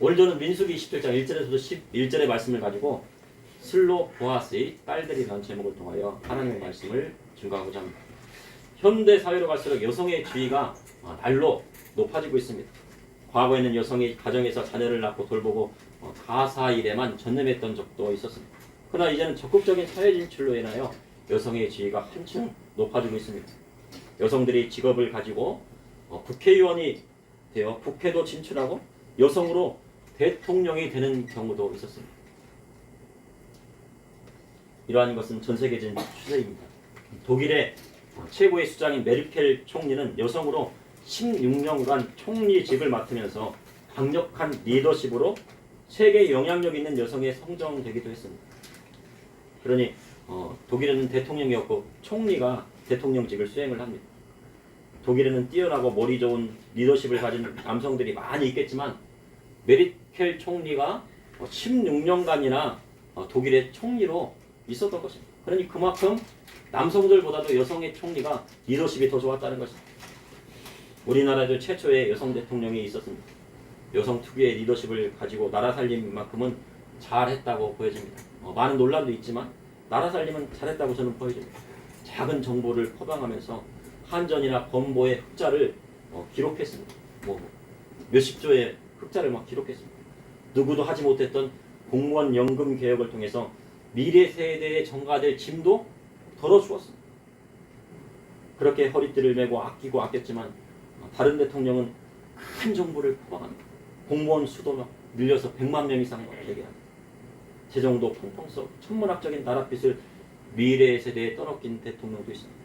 오늘 저는 민수기 27장 1절에서도 11절의 말씀을 가지고 슬로 보아스의 딸들이라는 제목을 통하여 하나님의 말씀을 증거하고자 합니다. 현대 사회로 갈수록 여성의 지위가 날로 높아지고 있습니다. 과거에는 여성이 가정에서 자녀를 낳고 돌보고 가사 일에만 전념했던 적도 있었습니다. 그러나 이제는 적극적인 사회 진출로 인하여 여성의 지위가 한층 높아지고 있습니다. 여성들이 직업을 가지고 국회의원이 되어 국회도 진출하고 여성으로 대통령이 되는 경우도 있었습니다. 이러한 것은 전 세계적인 추세입니다. 독일의 최고의 수장인 메르켈 총리는 여성으로 16년간 총리직을 맡으면서 강력한 리더십으로 세계 영향력 있는 여성에 선정되기도 했습니다. 그러니 독일에는 대통령이 없고 총리가 대통령직을 수행을 합니다. 독일에는 뛰어나고 머리 좋은 리더십을 가진 남성들이 많이 있겠지만 메르켈 총리가 16년간이나 독일의 총리로 있었던 것입니다. 그러니 그만큼 남성들보다도 여성의 총리가 리더십이 더 좋았다는 것입니다. 우리나라도 최초의 여성 대통령이 있었습니다. 여성 특유의 리더십을 가지고 나라 살림만큼은 잘했다고 보여집니다. 많은 논란도 있지만 나라 살림은 잘했다고 저는 보여집니다. 작은 정보를 포방하면서 한전이나 건보의 흑자를 기록했습니다. 몇십 조의 흑자를 기록했습니다. 누구도 하지 못했던 공무원 연금 개혁을 통해서 미래 세대에 전가될 짐도 덜어주었습니다. 그렇게 허리띠를 메고 아끼고 아꼈지만 다른 대통령은 큰 정보를 포방합니다. 공무원 수도 늘려서 100만 명 이상 되게 합니다. 재정도 펑펑 써 천문학적인 나랏빛을 미래 세대에 떠넘긴 대통령도 있습니다.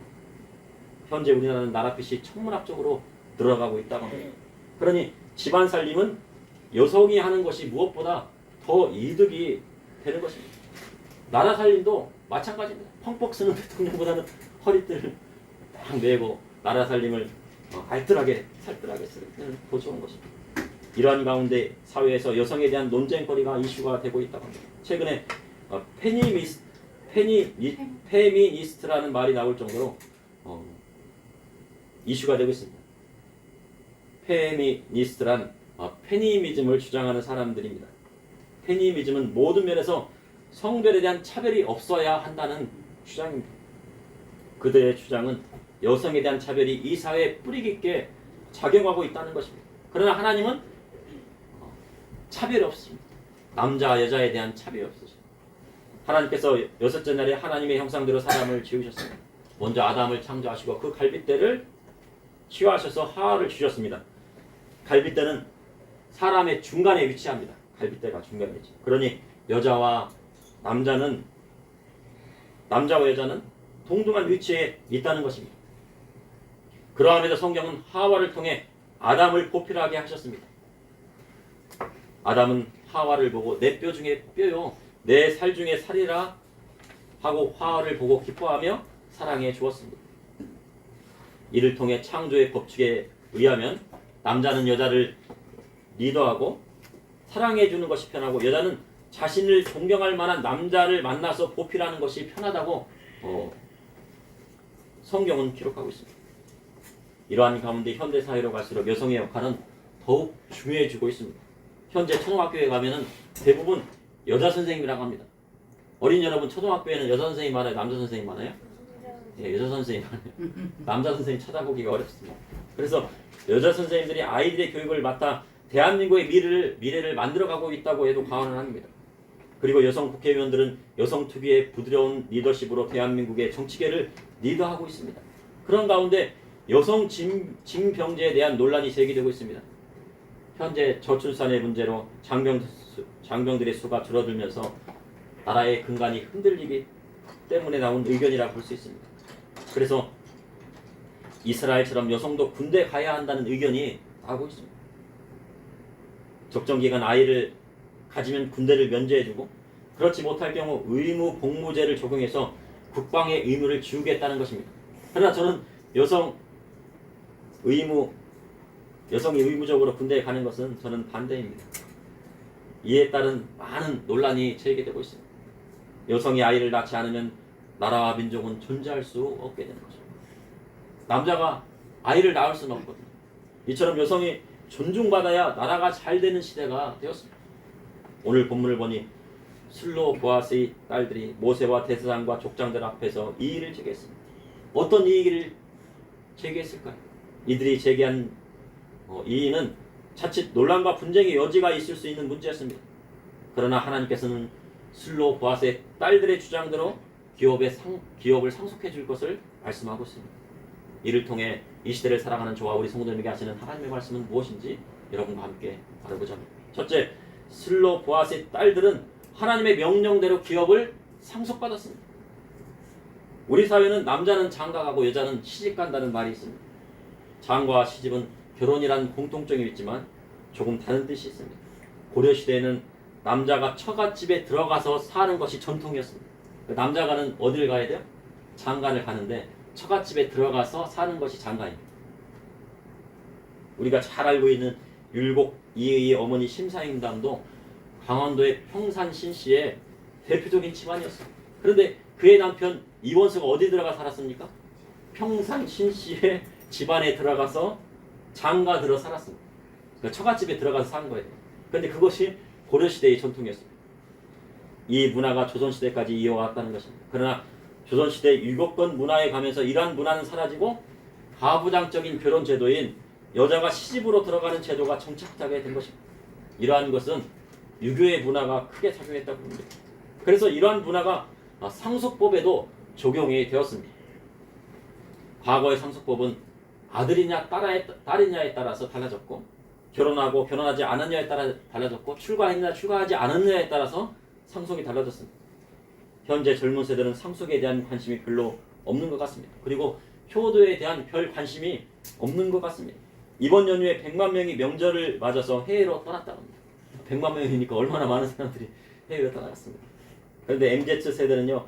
현재 우리나라는 나랏빛이 천문학적으로 늘어가고 있다고 합니다. 그러니 집안 살림은 여성이 하는 것이 무엇보다 더 이득이 되는 것입니다. 나라 살림도 마찬가지입니다. 펑펑 쓰는 대통령보다는 허리띠를 딱 메고 나라 살림을 알뜰하게 살뜰하게 쓰는 더 좋은 것입니다. 이러한 가운데 사회에서 여성에 대한 논쟁거리가 이슈가 되고 있다고 합니다. 최근에 페미니스트라는 말이 나올 정도로 이슈가 되고 있습니다. 페미니스트란 페미니즘을 주장하는 사람들입니다. 페미니즘은 모든 면에서 성별에 대한 차별이 없어야 한다는 주장입니다. 그들의 주장은 여성에 대한 차별이 이 사회에 뿌리 깊게 작용하고 있다는 것입니다. 그러나 하나님은 차별이 없습니다. 남자 여자에 대한 차별이 없으십니다. 하나님께서 여섯째 날에 하나님의 형상대로 사람을 지으셨습니다. 먼저 아담을 창조하시고 그 갈빗대를 치유하셔서 하와를 주셨습니다. 갈빗대는 사람의 중간에 위치합니다. 갈빗대가 중간에 위치. 그러니 남자와 여자는 동등한 위치에 있다는 것입니다. 그러함에도 성경은 하와를 통해 아담을 보필하게 하셨습니다. 아담은 하와를 보고 내 뼈 중에 뼈요 내 살 중에 살이라 하고 하와를 보고 기뻐하며 사랑해 주었습니다. 이를 통해 창조의 법칙에 의하면 남자는 여자를 리더하고 사랑해 주는 것이 편하고 여자는 자신을 존경할 만한 남자를 만나서 보필하는 것이 편하다고 성경은 기록하고 있습니다. 이러한 가운데 현대 사회로 갈수록 여성의 역할은 더욱 중요해지고 있습니다. 현재 초등학교에 가면은 대부분 여자 선생님이라고 합니다. 어린 여러분 초등학교에는 여자 선생님 많아요? 남자 선생님 많아요? 예, 여자 선생님 많아요. 남자 선생님 찾아보기가 어렵습니다. 그래서 여자 선생님들이 아이들의 교육을 맡아 대한민국의 미래를 만들어가고 있다고 해도 과언은 아닙니다. 그리고 여성 국회의원들은 여성 특유의 부드러운 리더십으로 대한민국의 정치계를 리더하고 있습니다. 그런 가운데 여성 징병제에 대한 논란이 제기되고 있습니다. 현재 저출산의 문제로 장병들의 수가 줄어들면서 나라의 근간이 흔들리기 때문에 나온 의견이라 볼 수 있습니다. 그래서 이스라엘처럼 여성도 군대 가야 한다는 의견이 나오고 있습니다. 적정기간 아이를 가지면 군대를 면제해주고 그렇지 못할 경우 의무 복무제를 적용해서 국방의 의무를 지우겠다는 것입니다. 그러나 저는 여성이 의무적으로 군대에 가는 것은 저는 반대입니다. 이에 따른 많은 논란이 제기되고 있습니다. 여성이 아이를 낳지 않으면 나라와 민족은 존재할 수 없게 되는 것입니다. 남자가 아이를 낳을 수는 없거든요. 이처럼 여성이 존중받아야 나라가 잘 되는 시대가 되었습니다. 오늘 본문을 보니 술로 보아스의 딸들이 모세와 대제사장과 족장들 앞에서 이의를 제기했습니다. 어떤 이의를 제기했을까요? 이들이 제기한 이의는 자칫 논란과 분쟁의 여지가 있을 수 있는 문제였습니다. 그러나 하나님께서는 술로 보아스의 딸들의 주장대로 기업을 상속해 줄 것을 말씀하고 있습니다. 이를 통해 이 시대를 살아가는 저와 우리 성도님에게 하시는 하나님의 말씀은 무엇인지 여러분과 함께 알아보자 합니다. 첫째, 술로 보아스의 딸들은 하나님의 명령대로 기업을 상속받았습니다. 우리 사회는 남자는 장가가고 여자는 시집간다는 말이 있습니다. 장가와 시집은 결혼이란 공통점이 있지만 조금 다른 뜻이 있습니다. 고려시대에는 남자가 처갓집에 들어가서 사는 것이 전통이었습니다. 남자가는 어딜 가야 돼요? 장가를 가는데 처갓집에 들어가서 사는 것이 장가입니다. 우리가 잘 알고 있는 율곡 이의의 어머니 심사임당도 강원도의 평산 신씨의 대표적인 집안이었어요. 그런데 그의 남편 이원수가 어디 들어가 살았습니까? 평산 신씨의 집안에 들어가서 장가 들어 살았습니다. 그러니까 처갓집에 들어가서 산 거예요. 그런데 그것이 고려시대의 전통이었습니다. 이 문화가 조선시대까지 이어왔다는 것입니다. 그러나 조선시대 율곡권 문화에 가면서 이러한 문화는 사라지고 가부장적인 결혼 제도인 여자가 시집으로 들어가는 제도가 정착하게 된 것입니다. 이러한 것은 유교의 문화가 크게 작용했다고 봅니다. 그래서 이러한 문화가 상속법에도 적용이 되었습니다. 과거의 상속법은 아들이냐 딸이냐에 따라서 달라졌고, 결혼하고 결혼하지 않았냐에 따라 달라졌고, 출가했냐 출가하지 않았냐에 따라서 상속이 달라졌습니다. 현재 젊은 세대는 상속에 대한 관심이 별로 없는 것 같습니다. 그리고 효도에 대한 별 관심이 없는 것 같습니다. 이번 연휴에 100만 명이 명절을 맞아서 해외로 떠났다고 합니다. 100만 명이니까 얼마나 많은 사람들이 해외로 떠나갔습니다. 그런데 MZ 세대는요,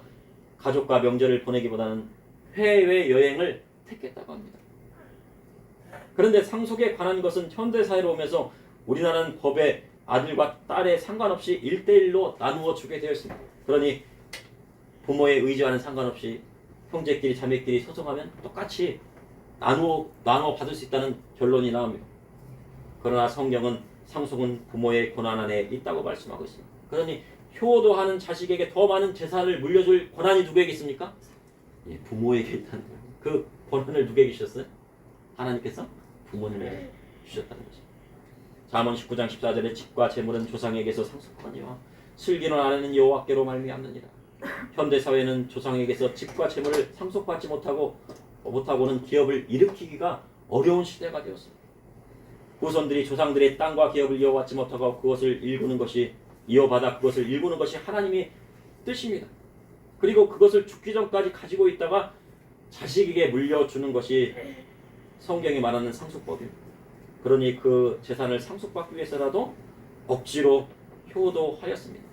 가족과 명절을 보내기보다는 해외 여행을 택했다고 합니다. 그런데 상속에 관한 것은 현대 사회로 오면서 우리나라는 법에 아들과 딸에 상관없이 1대1로 나누어 주게 되어 있습니다. 그러니 부모의 의지와는 상관없이 형제끼리 자매끼리 소송하면 똑같이 나누어 받을 수 있다는 결론이 나옵니다. 그러나 성경은 상속은 부모의 권한 안에 있다고 말씀하고 있습니다. 그러니 효도하는 자식에게 더 많은 재산을 물려줄 권한이 누구에게 있습니까? 예, 부모에게 있다는 거예요. 그 권한을 누구에게 주셨어요? 하나님께서 부모님에게 주셨다는 거죠. 잠언 19장 14절에 집과 재물은 조상에게서 상속하니와 슬기는 아내는 여호와께로 말미암느니라. 현대 사회는 조상에게서 집과 재물을 상속받지 못하고는 기업을 일으키기가 어려운 시대가 되었습니다. 후손들이 조상들의 땅과 기업을 이어받지 못하고 그것을 이어받아 그것을 일구는 것이 하나님의 뜻입니다. 그리고 그것을 죽기 전까지 가지고 있다가 자식에게 물려주는 것이 성경이 말하는 상속법입니다. 그러니 그 재산을 상속받기 위해서라도 억지로 효도하였습니다.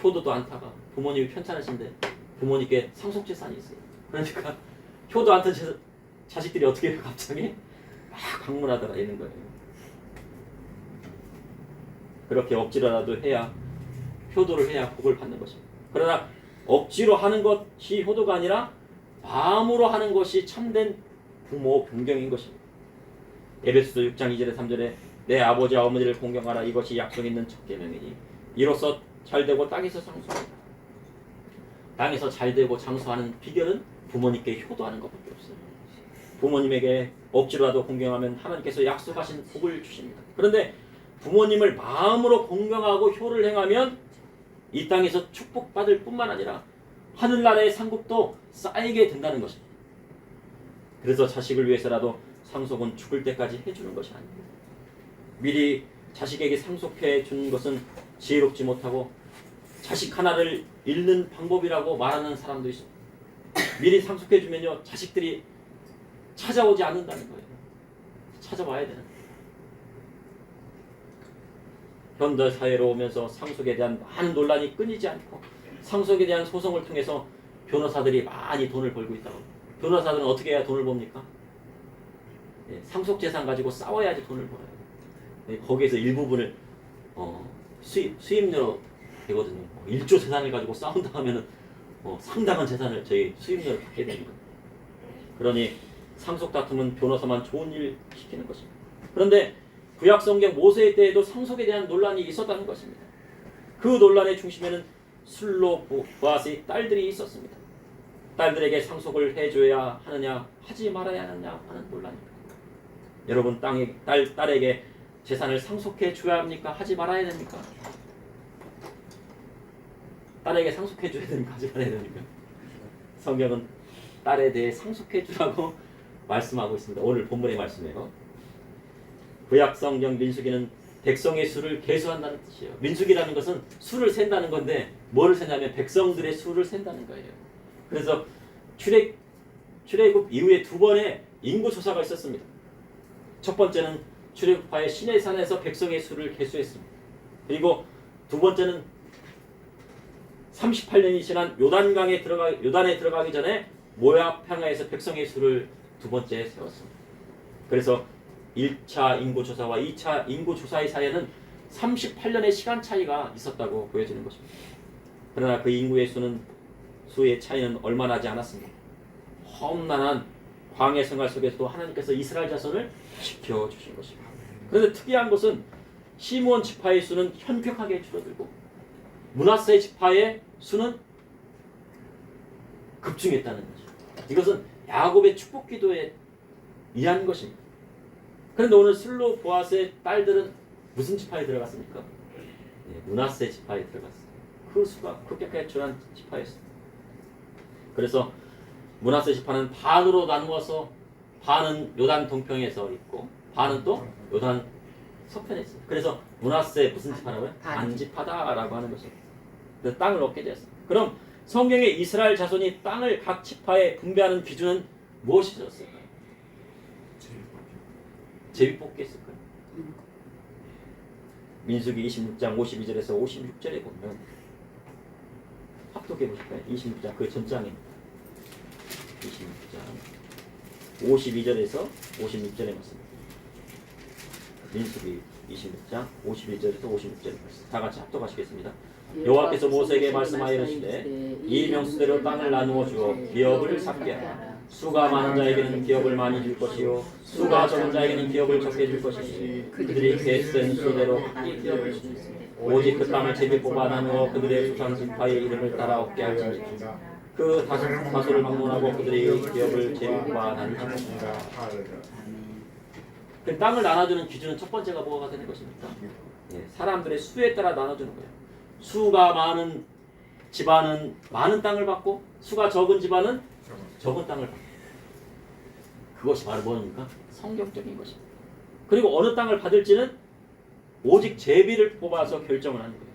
효도도 않다가 부모님이 편찮으신데 부모님께 상속재산이 있어요. 그러니까 효도 않던 자식들이 어떻게 갑자기 막 방문하다가 있는 거예요. 그렇게 억지로라도 해야 효도를 해야 복을 받는 것입니다. 그러나 억지로 하는 것이 효도가 아니라 마음으로 하는 것이 참된 부모 존경인 것입니다. 에베소서 6장 2절에 3절에 내 아버지와 어머니를 공경하라 이것이 약속 있는 첫 계명이니 이로써 잘되고 땅에서 장수한다. 땅에서 잘되고 장수하는 비결은 부모님께 효도하는 것밖에 없어요. 부모님에게 억지로라도 공경하면 하나님께서 약속하신 복을 주십니다. 그런데 부모님을 마음으로 공경하고 효를 행하면 이 땅에서 축복받을 뿐만 아니라 하늘나라의 상급도 쌓이게 된다는 것입니다. 그래서 자식을 위해서라도 상속은 죽을 때까지 해주는 것이 아닙니다. 미리 자식에게 상속해 주는 것은 지혜롭지 못하고 자식 하나를 잃는 방법이라고 말하는 사람도 있습니다. 미리 상속해 주면요 자식들이 찾아오지 않는다는 거예요. 찾아와야 되는 거예요. 현대 사회로 오면서 상속에 대한 많은 논란이 끊이지 않고 상속에 대한 소송을 통해서 변호사들이 많이 돈을 벌고 있다고. 변호사들은 어떻게 해야 돈을 법니까? 상속재산 가지고 싸워야지 돈을 벌어요. 거기에서 일부분을 수임료로 되거든요. 1조 재산을 가지고 싸운다 하면은 상당한 재산을 저희 수임료를 받게 되는 거예요. 그러니 상속 다툼은 변호사만 좋은 일 시키는 것입니다. 그런데 구약 성경 모세의 때에도 상속에 대한 논란이 있었다는 것입니다. 그 논란의 중심에는 슬로보아스의 딸들이 있었습니다. 딸들에게 상속을 해줘야 하느냐 하지 말아야 하느냐 하는 논란입니다. 여러분 딸에게 재산을 상속해 줘야 합니까? 하지 말아야 됩니까? 딸에게 상속해 줘야 됩니까? 하지 말아야 됩니까? 성경은 딸에 대해 상속해 주라고 말씀하고 있습니다. 오늘 본문의 말씀이에요. 구약 성경 민수기는 백성의 수를 계수한다는 뜻이에요. 민수기라는 것은 수를 센다는 건데 뭐를 세냐면 백성들의 수를 센다는 거예요. 그래서 출애굽 이후에 두 번의 인구 조사가 있었습니다. 첫 번째는 출애굽하에 시내산에서 백성의 수를 계수했습니다. 그리고 두 번째는 38년이 지난 요단에 들어가기 전에 모압 평야에서 백성의 수를 두 번째 세웠습니다. 그래서 1차 인구조사와 2차 인구조사의 사이에는 38년의 시간 차이가 있었다고 보여지는 것입니다. 그러나 그 인구의 수의 차이는 얼마 나지 않았습니다. 험난한 광야 생활 속에서도 하나님께서 이스라엘 자손을 지켜주신 것입니다. 그런데 특이한 것은 시므온 지파의 수는 현격하게 줄어들고 므낫세 지파의 수는 급증했다는 거죠. 이것은 야곱의 축복 기도에 의한 것입니다. 그런데 오늘 슬로보아스의 딸들은 무슨 지파에 들어갔습니까? 므낫세 지파에 들어갔어요. 그 수가 급격하게 줄한 지파였습니다. 그래서 므낫세 지파는 반으로 나누어서 반은 요단 동평에서 있고 반은 또 요단 서편에 있습니다. 그래서 므낫세 무슨 지파라고요? 반지파다라고 하는 것입니다. 그래서 땅을 얻게 되었습니다. 그럼 성경의 이스라엘 자손이 땅을 각 지파에 분배하는 기준은 무엇이었을까요? 제비뽑기였을까요? 민수기 26장 52절에서 56절에 보면 합독해 보실까요? 26장 그 전장입니다. 26장 52절에서 56절에 맞습니다. 민수기 26장 51절에서 56절에 맞습니다. 다 같이 합독하시겠습니다. 여호와께서 모세에게 말씀하여 이르시되 이 명수대로 땅을 나누어 주어 기업을 삼게 하라. 수가 많은 자에게는 기업을 많이 줄 것이요 수가 적은 자에게는 기업을 적게 줄 것이니 그들이 계수된 수대로 각기 기업을 주니 오직 그 땅을 제비 뽑아 나누어 그들의 조상 지파의 이름을 따라 얻게 할지니 그 다소를 방문하고 그들의 기업을 제비 뽑아 나누니라. 그 땅을 나눠주는 기준은 첫 번째가 뭐가 되는 것입니까? 사람들의 수에 따라 나눠주는 거예요. 수가 많은 집안은 많은 땅을 받고 수가 적은 집안은 적은 땅을 받고 그것이 바로 뭐입니까? 성경적인 것입니다. 그리고 어느 땅을 받을지는 오직 제비를 뽑아서 결정을 하는 거예요.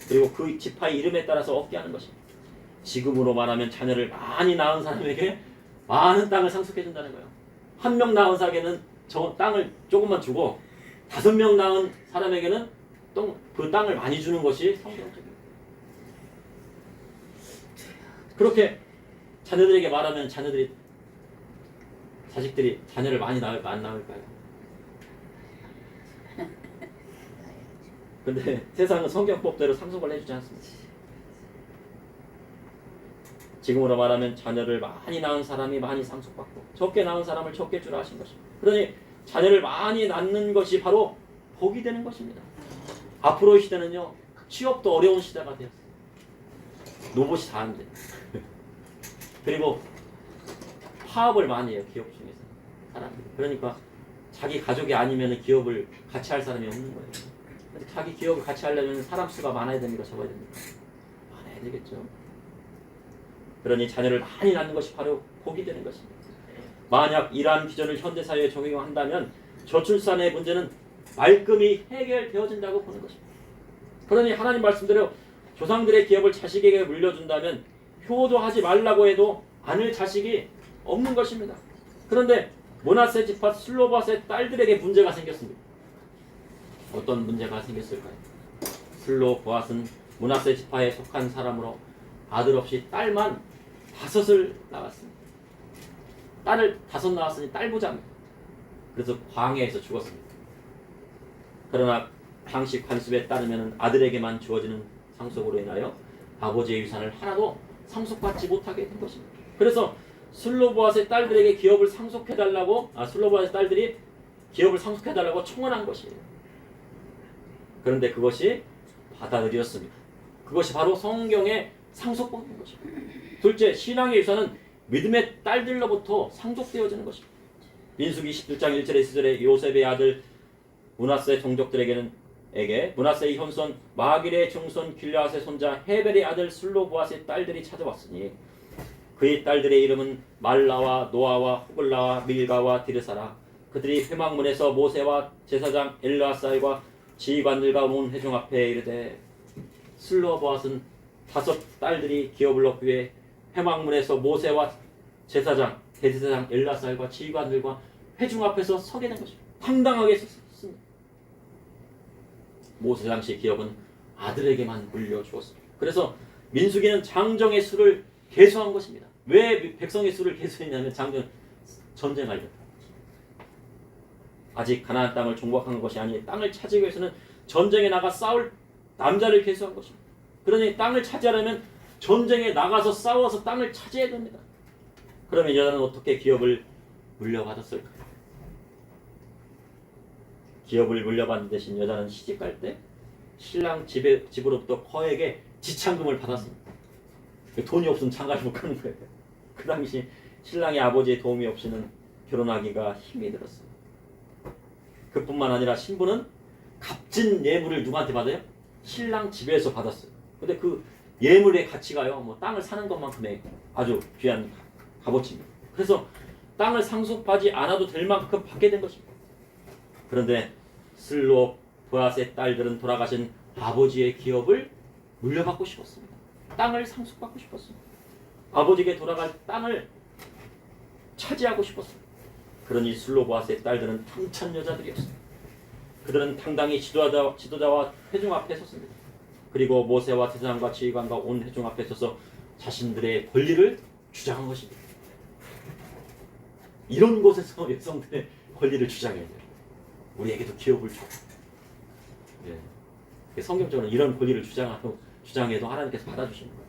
그리고 그 지파의 이름에 따라서 얻게 하는 것입니다. 지금으로 말하면 자녀를 많이 낳은 사람에게 많은 땅을 상속해 준다는 거예요. 한 명 낳은 사람에게는 저 땅을 조금만 주고 5명 낳은 사람에게는 또 그 땅을 많이 주는 것이 성경적입니다. 그렇게 자녀들에게 말하면 자식들이 자녀를 많이 낳을까 안 낳을까요? 근데 세상은 성경법대로 상속을 해주지 않습니다. 지금으로 말하면 자녀를 많이 낳은 사람이 많이 상속받고 적게 낳은 사람을 적게 주라 하신 것입니다. 그러니 자녀를 많이 낳는 것이 바로 복이 되는 것입니다. 앞으로의 시대는요 취업도 어려운 시대가 되었어요. 로봇이 다 안 돼. 그리고 파업을 많이 해요. 기업 중에서 사람들이. 그러니까 자기 가족이 아니면 기업을 같이 할 사람이 없는 거예요. 자기 기업을 같이 하려면 사람 수가 많아야 됩니까? 적어야 됩니까? 많아야 되겠죠. 그러니 자녀를 많이 낳는 것이 바로 복이 되는 것입니다. 만약 이러한 기준을 현대사회에 적용한다면 저출산의 문제는 말끔히 해결되어진다고 보는 것입니다. 그러니 하나님 말씀대로 조상들의 기업을 자식에게 물려준다면 효도하지 말라고 해도 않을 자식이 없는 것입니다. 그런데 므낫세 지파 슬로보아스의 딸들에게 문제가 생겼습니다. 어떤 문제가 생겼을까요? 슬로보아스는 므낫세 지파에 속한 사람으로 아들 없이 딸만 5을 낳았습니다. 딸을 5 낳았으니 딸 부자입니다. 그래서 광야에서 죽었습니다. 그러나 당시 관습에 따르면 아들에게만 주어지는 상속으로 인하여 아버지의 유산을 하나도 상속받지 못하게 된 것입니다. 그래서 슬로보아스의 딸들에게 기업을 상속해달라고 슬로보아스의 딸들이 기업을 상속해달라고 청원한 것이에요. 그런데 그것이 받아들였습니다. 그것이 바로 성경의 상속법인 것입니다. 둘째, 신앙의 유산은 믿음의 딸들로부터 상속되어지는 것입니다. 민수기 17장 1절에 2절에 요셉의 아들 므낫세 종족들에게 므낫세의 현손 마길의 증손 길르앗의 손자 헤벨의 아들 슬로보앗의 딸들이 찾아왔으니 그의 딸들의 이름은 말라와 노아와 호글라와 밀가와 디르사라. 그들이 회막문에서 모세와 제사장 엘르아살과 지휘관들과 온 회중 앞에 이르되 슬로보앗은 5 딸들이 기업을 얻기 위해 회막문에서 모세와 제사장 엘르아살과 지휘관들과 회중 앞에서 서게 된 것입니다. 당당하게 섰습니다. 모세 당시 기업은 아들에게만 물려주었습니다. 그래서 민수기는 장정의 수를 계수한 것입니다. 왜 백성의 수를 계수했냐면 전쟁할 때 아직 가나안 땅을 정복한 것이 아니 땅을 차지하기 위해서는 전쟁에 나가 싸울 남자를 계수한 것입니다. 그러니 땅을 차지하려면 전쟁에 나가서 싸워서 땅을 차지해야 됩니다. 그러면 여자는 어떻게 기업을 물려받았을까요? 기업을 물려받는 대신 여자는 시집갈 때 신랑 집으로부터 거액의 지참금을 받았습니다. 돈이 없으면 장가를 못 가는 거예요. 그 당시 신랑의 아버지의 도움이 없이는 결혼하기가 힘이 들었어요. 그뿐만 아니라 신부는 값진 예물을 누구한테 받아요? 신랑 집에서 받았어요. 근데 그 예물의 가치가요, 뭐 땅을 사는 것만큼의 아주 귀한 값어치입니다. 그래서 땅을 상속받지 않아도 될 만큼 받게 된 것입니다. 그런데 슬로보앗의 딸들은 돌아가신 아버지의 기업을 물려받고 싶었습니다. 땅을 상속받고 싶었습니다. 아버지에게 돌아갈 땅을 차지하고 싶었습니다. 그러니 슬로보앗의 딸들은 당찬 여자들이었습니다. 그들은 당당히 지도자와 회중 앞에 섰습니다. 그리고 모세와 제사장과 지휘관과 온 회중 앞에 서서 자신들의 권리를 주장한 것입니다. 이런 곳에서 여성들의 권리를 주장해야 돼요. 우리에게도 기업을 줘. 예. 성경적으로 이런 권리를 주장해도 하나님께서 받아주시는 거예요.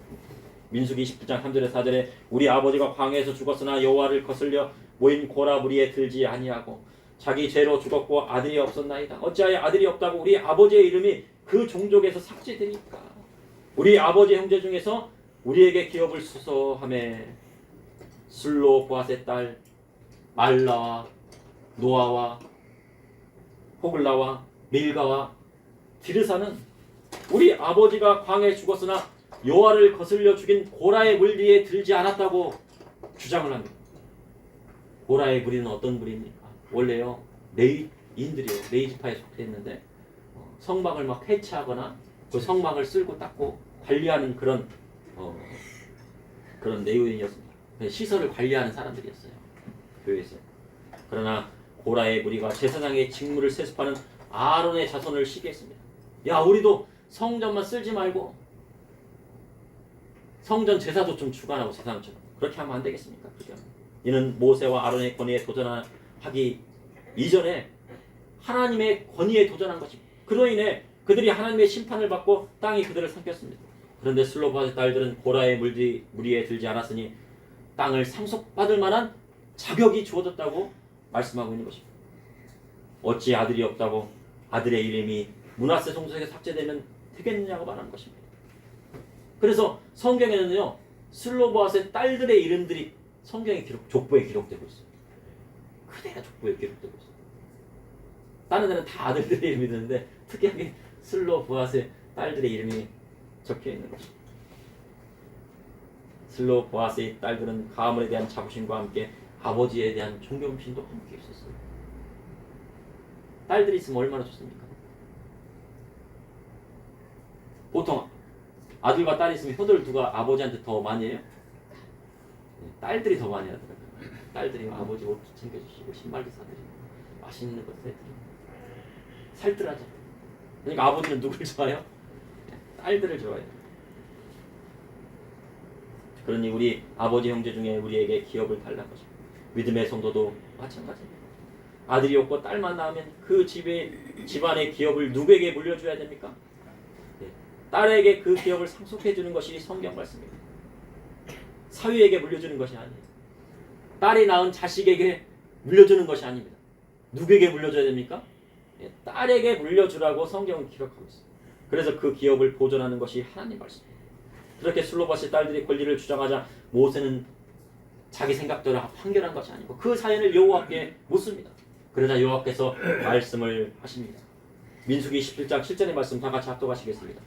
민수기 29장 3절에 4절에 우리 아버지가 광야에서 죽었으나 여호와를 거슬려 모인 고라 무리에 들지 아니하고 자기 죄로 죽었고 아들이 없었나이다. 어찌하여 아들이 없다고 우리 아버지의 이름이 그 종족에서 삭제되니까. 우리 아버지 형제 중에서 우리에게 기업을 수서하매 슬로보앗의 딸 말라와 노아와 호글라와 밀가와 디르사는 우리 아버지가 광야에 죽었으나 여호와를 거슬려 죽인 고라의 물리에 들지 않았다고 주장을 합니다. 고라의 무리는 어떤 무리입니까? 원래요 레위인들이요 레위지파에 속했는데 성막을 막 해체하거나 그 성막을 쓸고 닦고 관리하는 그런 레위인이었습니다. 시설을 관리하는 사람들이었어요. 교회에서. 그러나 고라의 무리가 제사장의 직무를 세습하는 아론의 자손을 시기했습니다. 야, 우리도 성전만 쓸지 말고 성전 제사도 좀 주관하고 제사장처럼 그렇게 하면 안 되겠습니까? 그죠? 이는 모세와 아론의 권위에 도전하기 이전에 하나님의 권위에 도전한 것입니다. 그로 인해 그들이 하나님의 심판을 받고 땅이 그들을 삼켰습니다. 그런데 슬로보앗의 딸들은 고라의 무리에 들지 않았으니 땅을 상속받을 만한 자격이 주어졌다고 말씀하고 있는 것입니다. 어찌 아들이 없다고 아들의 이름이 므낫세 종족에게 삭제되면 되겠느냐고 말하는 것입니다. 그래서 성경에는요 슬로보앗의 딸들의 이름들이 성경의 족보에 기록되고 있어요. 그대가 족보에 기록되고 있어요. 다른 데는 다 아들들의 이름이 있는데 특이하게 슬로보앗의 딸들의 이름이 적혀 있는 것입니다. 슬로보앗의 딸들은 가문에 대한 자부심과 함께 아버지에 대한 존경심도 함께 있었어요. 딸들이 있으면 얼마나 좋습니까? 보통 아들과 딸이 있으면 효도를 누가 아버지한테 더 많이 해요? 딸들이 더 많이 하더라고요. 딸들이 아버지 옷 챙겨주시고 신발도 사드리고 맛있는 것 사드리고 살뜰하죠. 그러니까 아버지는 누굴 좋아해요? 딸들을 좋아해요. 그러니 우리 아버지 형제 중에 우리에게 기업을 달라는 것입니다. 믿음의 성도도 마찬가지입니다. 아들이 없고 딸만 낳으면 그 집안의 기업을 누구에게 물려줘야 됩니까? 딸에게 그 기업을 상속해 주는 것이 성경 말씀입니다. 사위에게 물려주는 것이 아니에요. 딸이 낳은 자식에게 물려주는 것이 아닙니다. 누구에게 물려줘야 됩니까? 예, 딸에게 물려주라고 성경은 기록하고 있어요. 그래서 그 기업을 보존하는 것이 하나님 말씀입니다. 그렇게 슬로바스의 딸들이 권리를 주장하자 모세는 자기 생각대로 판결한 것이 아니고 그 사연을 여호와께 묻습니다. 그러자 여호와께서 말씀을 하십니다. 민수기 17장 7절의 말씀 다 같이 합독하시겠습니다.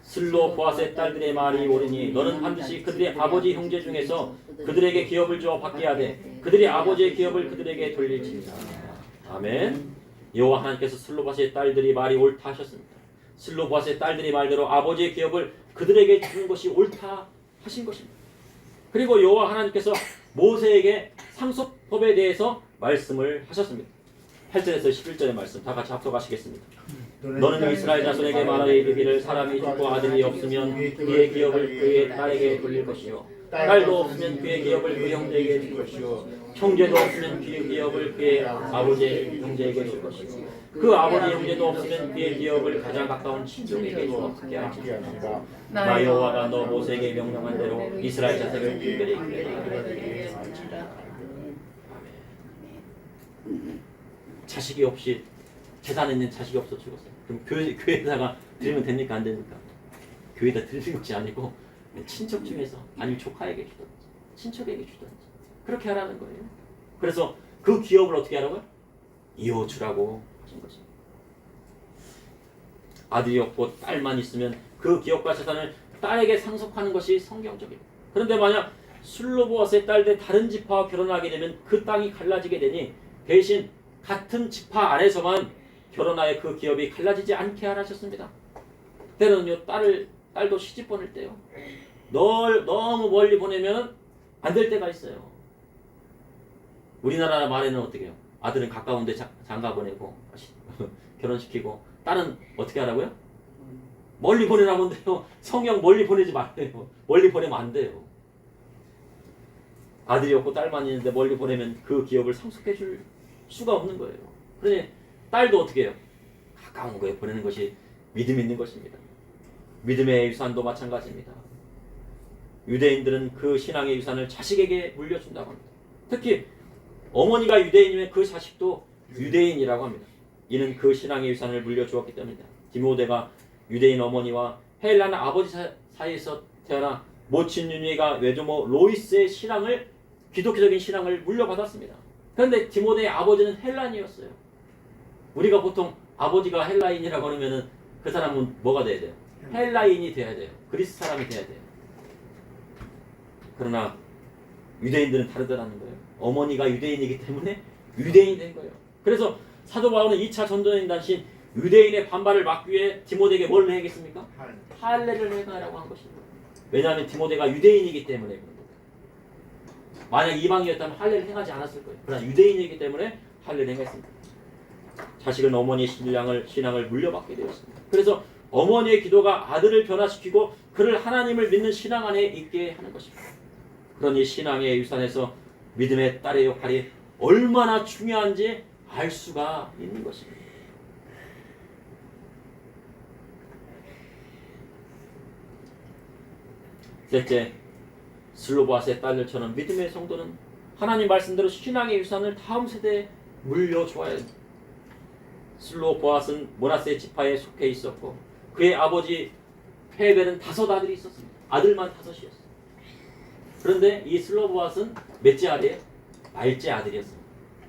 슬로보아스의 딸들의 말이 옳으니 너는 반드시 그들의 아버지 형제 중에서 그들에게 기업을 주어 받게 하되 그들의 아버지의 기업을 그들에게 돌릴지니라. 아멘. 여호와 하나님께서 슬로보아스의 딸들이 말이 옳다 하셨습니다. 슬로보아스의 딸들이 말대로 아버지의 기업을 그들에게 주는 것이 옳다 하신 것입니다. 그리고 여호와 하나님께서 모세에게 상속법에 대해서 말씀을 하셨습니다. 8절에서 11절의 말씀 다 같이 합독하시겠습니다. 너는 이스라엘 자손에게 말하여 이르기를 사람이 죽고 아들이 없으면 그의 기업을 그의 딸에게 돌릴 것이요 딸도 없으면 그의 기업을 그 형제에게 줄 것이요 형제도 없으면 그의 기업을 그의 아버지의 형제에게 줄 것이요 그 아버지 형제도 없으면 그의 기업을 가장 가까운 친족에게 주었게 하시리라. 나 여호와가 너 모세에게 명령한 대로 이스라엘 자손을 특별히 그에게 자식이 없이 재산에 있는 자식이 없어 죽었어요. 그럼 교회에다가 드리면 됩니까? 안 됩니까? 교회에다 드리는 것이 아니고 친척 중에서 아니면 조카에게 주든지 친척에게 주든지 그렇게 하라는 거예요. 그래서 그 기업을 어떻게 하라고요? 이어주라고 하신 것입니다. 아들이 없고 딸만 있으면 그 기업과 재산을 딸에게 상속하는 것이 성경적입니다. 그런데 만약 슬로보아스의 딸들 다른 지파와 결혼하게 되면 그 땅이 갈라지게 되니 대신 같은 지파 안에서만 결혼하여 그 기업이 갈라지지 않게 하셨습니다. 때로는요 딸도 시집 보낼 때요 널 너무 멀리 보내면 안 될 때가 있어요. 우리나라 말에는 어떻게 해요? 아들은 가까운 데 장가 보내고 결혼시키고 딸은 어떻게 하라고요? 멀리 보내라고 한대요. 성경 멀리 보내지 말래요. 멀리 보내면 안 돼요. 아들이 없고 딸만 있는데 멀리 보내면 그 기업을 상속해 줄 수가 없는 거예요. 그러니 딸도 어떻게 해요? 가까운 곳에 보내는 것이 믿음 있는 것입니다. 믿음의 유산도 마찬가지입니다. 유대인들은 그 신앙의 유산을 자식에게 물려준다고 합니다. 특히 어머니가 유대인이면 그 자식도 유대인이라고 합니다. 이는 그 신앙의 유산을 물려주었기 때문입니다. 디모데가 유대인 어머니와 헬라나 아버지 사이에서 태어나 모친 유니가 외조모 로이스의 신앙을 기독교적인 신앙을 물려받았습니다. 그런데 디모데의 아버지는 헬라인이었어요. 우리가 보통 아버지가 헬라인이라고 하면은 그 사람은 뭐가 돼야 돼요? 헬라인이 돼야 돼요. 그리스 사람이 돼야 돼요. 그러나 유대인들은 다르다는 거예요. 어머니가 유대인이기 때문에 유대인이 된 거예요. 그래서 사도 바울은 2차 전도행 당시 유대인의 반발을 막기 위해 디모데에게 뭘 해야겠습니까? 할례를 행하라고 한 것입니다. 왜냐하면 디모데가 유대인이기 때문에 그런 거예요. 만약 이방인이었다면 할례를 행하지 않았을 거예요. 그러나 유대인이기 때문에 할례를 행했습니다. 자식은 어머니의 신앙을 물려받게 되었습니다. 그래서 어머니의 기도가 아들을 변화시키고 그를 하나님을 믿는 신앙 안에 있게 하는 것입니다. 그러니 신앙의 유산에서 믿음의 딸의 역할이 얼마나 중요한지 알 수가 있는 것입니다. 셋째, 슬로보아스의 딸들처럼 믿음의 성도는 하나님 말씀대로 신앙의 유산을 다음 세대에 물려주어야 합니다. 슬로보아스는 므낫세 지파에 속해 있었고 그의 아버지 헤벨은 5 아들이 있었습니다. 아들만 5이었어요. 그런데 이 슬로보아스는 몇째 아들이에요? 말째 아들이었습니다.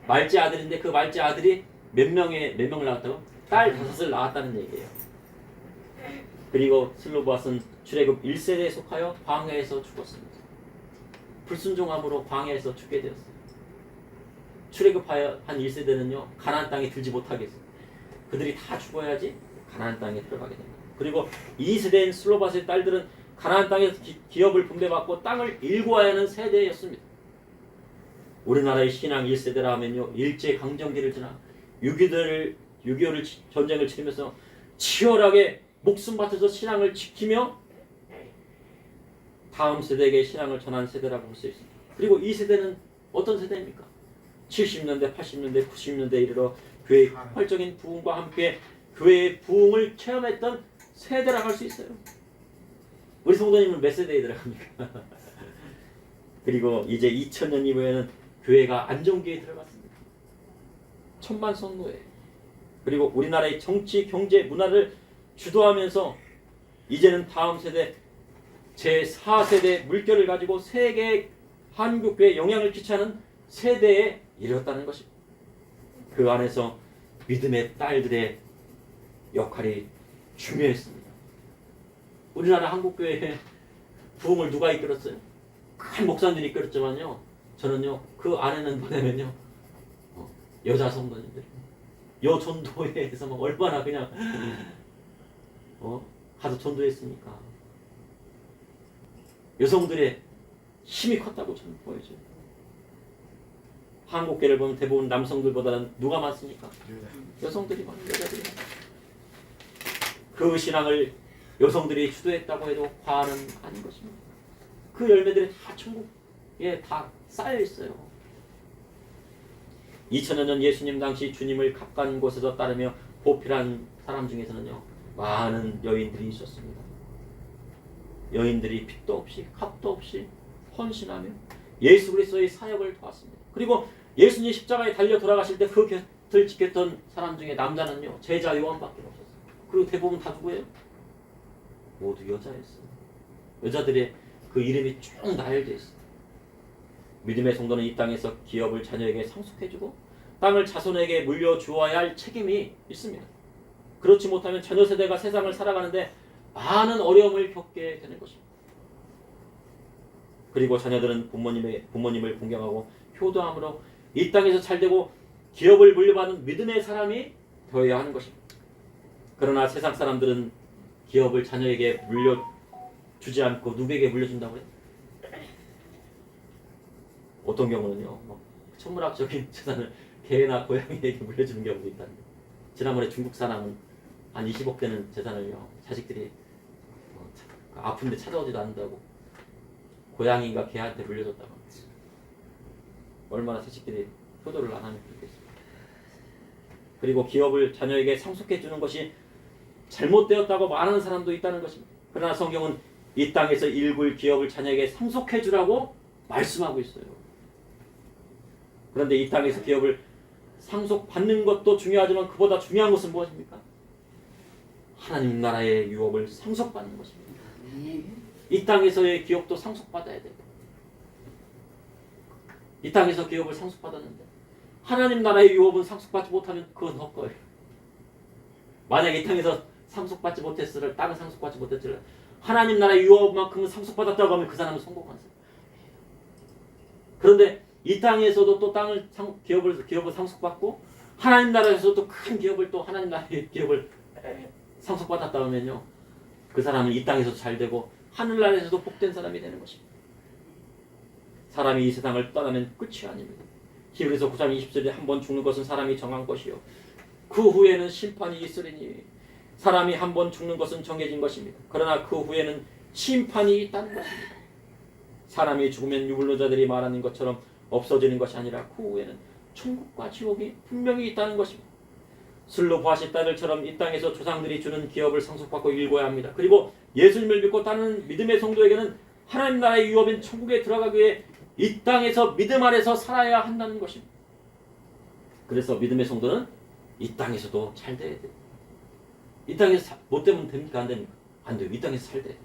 말째 아들인데 그 말째 아들이 몇 명을 낳았다고? 딸 5을 낳았다는 얘기예요. 그리고 슬로보아스는 출애굽 1세대에 속하여 광야에서 죽었습니다. 불순종함으로 광야에서 죽게 되었어요. 출애굽하여 한 1세대는요 가나안 땅에 들지 못하게 했어요. 그들이 다 죽어야지 가나안 땅에 들어가게 됩니다. 그리고 2세대인 슬로바스의 딸들은 가나안 땅에서 기업을 분배받고 땅을 일구어야 하는 세대였습니다. 우리나라의 신앙 1세대라 하면요 일제강점기를 지나 6.25 전쟁을 치르면서 치열하게 목숨 바쳐서 신앙을 지키며 다음 세대에게 신앙을 전한 세대라고 볼 수 있습니다. 그리고 2세대는 어떤 세대입니까? 70년대, 80년대, 90년대에 이르러 교회의 폭발적인 부흥과 함께 교회의 부흥을 체험했던 세대라고 할 수 있어요. 우리 성도님은 몇 세대에 들어갑니까? 그리고 이제 2000년 이후에는 교회가 안정기에 들어갔습니다. 천만 성노예. 그리고 우리나라의 정치, 경제, 문화를 주도하면서 이제는 다음 세대 제4세대 물결을 가지고 세계 한국교회에 영향을 끼치는 세대에 이르렀다는 것입니다. 그 안에서 믿음의 딸들의 역할이 중요했습니다. 우리나라 한국교회의 부흥을 누가 이끌었어요? 큰 목사님들이 이끌었지만요. 저는요 그 안에는 뭐냐면요 여자 성도님들, 요 전도회에서 막 얼마나 그냥 가서 전도했으니까 여성들의 힘이 컸다고 저는 보여져요. 한국교회를 보면 대부분 남성들보다는 누가 많습니까? 여성들이 많은, 여자들이 많아요. 그 신앙을 여성들이 주도했다고 해도 과언은 아닌 것입니다. 그 열매들이 다 천국에 다 쌓여 있어요. 2000여 년 예수님 당시 주님을 가까운 곳에서 따르며 보필한 사람 중에서는요 많은 여인들이 있었습니다. 여인들이 빚도 없이 값도 없이 헌신하며 예수 그리스도의 사역을 도왔습니다. 그리고 예수님 십자가에 달려 돌아가실 때 그 곁을 지켰던 사람 중에 남자는요 제자 요한밖에 없었어요. 그리고 대부분 다 누구예요? 모두 여자였어요. 여자들의 그 이름이 쭉 나열되어 있어요. 믿음의 성도는 이 땅에서 기업을 자녀에게 상속해주고 땅을 자손에게 물려주어야 할 책임이 있습니다. 그렇지 못하면 자녀 세대가 세상을 살아가는데 많은 어려움을 겪게 되는 것입니다. 그리고 자녀들은 부모님을 공경하고 효도함으로 이 땅에서 잘되고 기업을 물려받는 믿음의 사람이 되어야 하는 것입니다. 그러나 세상 사람들은 기업을 자녀에게 물려주지 않고 누구에게 물려준다고 해요? 어떤 경우는요 천문학적인 재산을 개나 고양이에게 물려주는 경우도 있답니다. 지난번에 중국 사람은 한 20억 되는 재산을요 자식들이 아픈데 찾아오지도 않는다고 고양이가 개한테 물려줬다고 합니다. 얼마나 자식들이 효도를 안 하면 좋겠습니까? 그리고 기업을 자녀에게 상속해 주는 것이 잘못되었다고 말하는 사람도 있다는 것입니다. 그러나 성경은 이 땅에서 일굴 기업을 자녀에게 상속해 주라고 말씀하고 있어요. 그런데 이 땅에서 기업을 상속받는 것도 중요하지만 그보다 중요한 것은 무엇입니까? 하나님 나라의 유업을 상속받는 것입니다. 이 땅에서의 기업도 상속받아야 돼요. 이 땅에서 기업을 상속받았는데 하나님 나라의 유업은 상속받지 못하면 그건 헛거예요. 만약에 이 땅에서 상속받지 못했으를 땅을 상속받지 못했으를 하나님 나라의 유업만큼은 상속받았다고 하면 그 사람은 성공한 사람. 그런데 이 땅에서도 또 땅을 기업을 상속받고 하나님 나라에서도 또 큰 기업을 또 하나님 나라의 기업을 상속받았다 하면요 그 사람은 이 땅에서도 잘 되고 하늘나라에서도 복된 사람이 되는 것입니다. 사람이 이 세상을 떠나면 끝이 아닙니다. 히브리서 9장 20절에 한 번 죽는 것은 사람이 정한 것이요 그 후에는 심판이 있으리니 사람이 한 번 죽는 것은 정해진 것입니다. 그러나 그 후에는 심판이 있다는 것입니다. 사람이 죽으면 유불로자들이 말하는 것처럼 없어지는 것이 아니라 그 후에는 천국과 지옥이 분명히 있다는 것입니다. 슬로 보아시 딸들처럼 이 땅에서 조상들이 주는 기업을 상속받고 일궈야 합니다. 그리고 예수님을 믿고 따르는 믿음의 성도에게는 하나님 나라의 유업인 천국에 들어가기 위해 이 땅에서 믿음 아래서 살아야 한다는 것입니다. 그래서 믿음의 성도는 이 땅에서도 잘 돼야 돼요. 이 땅에서 못 되면 됩니까? 안 됩니까? 안 돼요. 이 땅에서 잘 돼요.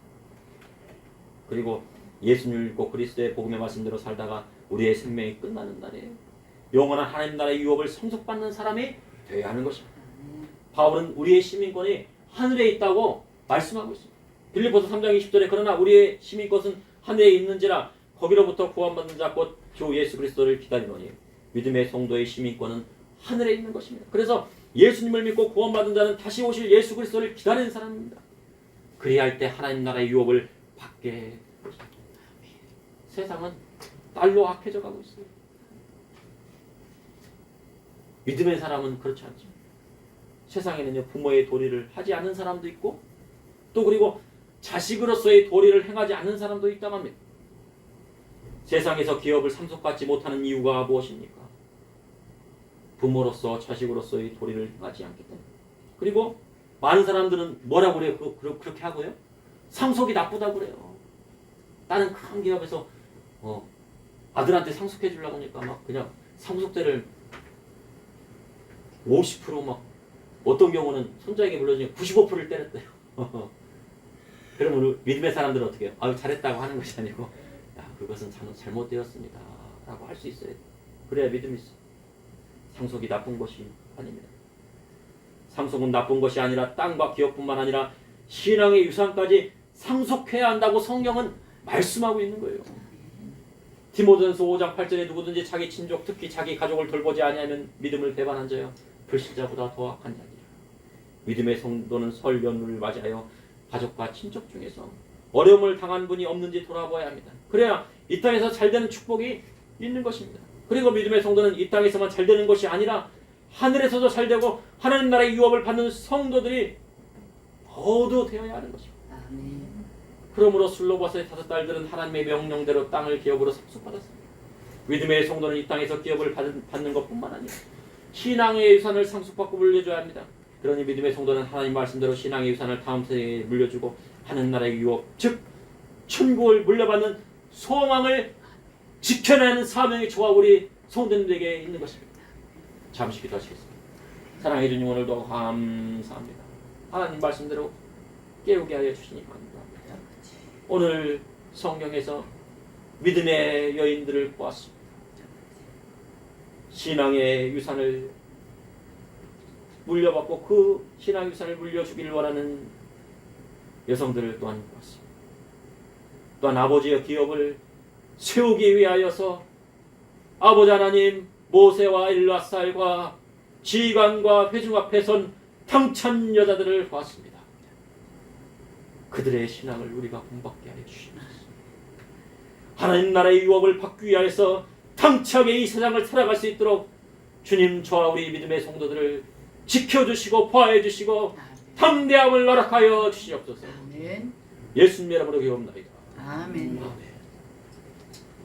그리고 예수님을 믿고 그리스도의 복음의 말씀대로 살다가 우리의 생명이 끝나는 날에 영원한 하나님 나라의 유업을 상속받는 사람이 되어야 하는 것입니다. 바울은 우리의 시민권이 하늘에 있다고 말씀하고 있습니다. 빌립보서 3장 20절에 그러나 우리의 시민권은 하늘에 있는지라 거기로부터 구원받는 자 곧 주 예수 그리스도를 기다리노니 믿음의 성도의 시민권은 하늘에 있는 것입니다. 그래서 예수님을 믿고 구원받은 자는 다시 오실 예수 그리스도를 기다리는 사람입니다. 그래야 할 때 하나님 나라의 유업을 받게 될 것입니다. 세상은 날로 악해져 가고 있어요. 믿음의 사람은 그렇지 않죠. 세상에는요 부모의 도리를 하지 않는 사람도 있고 또 그리고 자식으로서의 도리를 행하지 않는 사람도 있다고 합니다. 세상에서 기업을 상속받지 못하는 이유가 무엇입니까? 부모로서 자식으로서의 도리를 행하지 않기 때문에. 그리고 많은 사람들은 뭐라고 그래요? 그렇게 하고요? 상속이 나쁘다고 그래요. 다른 큰 기업에서 아들한테 상속해 주려고 하니까 막 그냥 상속세를 50%막 어떤 경우는 손자에게 물려주니까 95%를 때렸대요. 그러면 우리 믿음의 사람들은 어떻게 해요? 아유 잘했다고 하는 것이 아니고 야 그것은 잘못되었습니다 라고 할 수 있어야 돼. 그래야 믿음이 있어. 상속이 나쁜 것이 아닙니다. 상속은 나쁜 것이 아니라 땅과 기업뿐만 아니라 신앙의 유산까지 상속해야 한다고 성경은 말씀하고 있는 거예요. 디모데전서 5장 8절에 누구든지 자기 친족 특히 자기 가족을 돌보지 아니하면 믿음을 배반한 자여 불신자보다 더 악한 자니라. 믿음의 성도는 설 연휴를 맞이하여 가족과 친족 중에서 어려움을 당한 분이 없는지 돌아보아야 합니다. 그래야 이 땅에서 잘되는 축복이 있는 것입니다. 그리고 믿음의 성도는 이 땅에서만 잘되는 것이 아니라 하늘에서도 잘되고 하나님 나라의 유업을 받는 성도들이 모두 되어야 하는 것입니다. 아멘. 그러므로 슬로바스의 5딸들은 하나님의 명령대로 땅을 기업으로 상속받았습니다. 믿음의 성도는 이 땅에서 기업을 받는 것뿐만 아니라 신앙의 유산을 상속받고 물려줘야 합니다. 그러니 믿음의 성도는 하나님 말씀대로 신앙의 유산을 다음 세대에 물려주고 하는 나라의 유업, 즉 천국을 물려받는 소망을 지켜내는 사명이 저와 우리 성도님들에게 있는 것입니다. 잠시 기도하시겠습니다. 사랑해 주님 오늘도 감사합니다. 하나님 말씀대로 깨우게 하여 주시니 감사합니다. 오늘 성경에서 믿음의 여인들을 보았습니다. 신앙의 유산을 물려받고 그 신앙 유산을 물려주기를 원하는 여성들을 또한 보았습니다. 또한 아버지의 기업을 세우기 위하여서 아버지 하나님 모세와 엘라살과 지휘관과 회중 앞에 선 당찬 여자들을 보았습니다. 그들의 신앙을 우리가 본받게 하여 주시옵소서. 하나님 나라의 유업을 받기 위하여서 당차게 이 세상을 살아갈 수 있도록 주님 저와 우리 믿음의 성도들을 지켜주시고 보호해 주시고 담대함을 허락하여 주시옵소서. 아멘. 예수님 이름으로 기도합니다. 아멘. 아멘.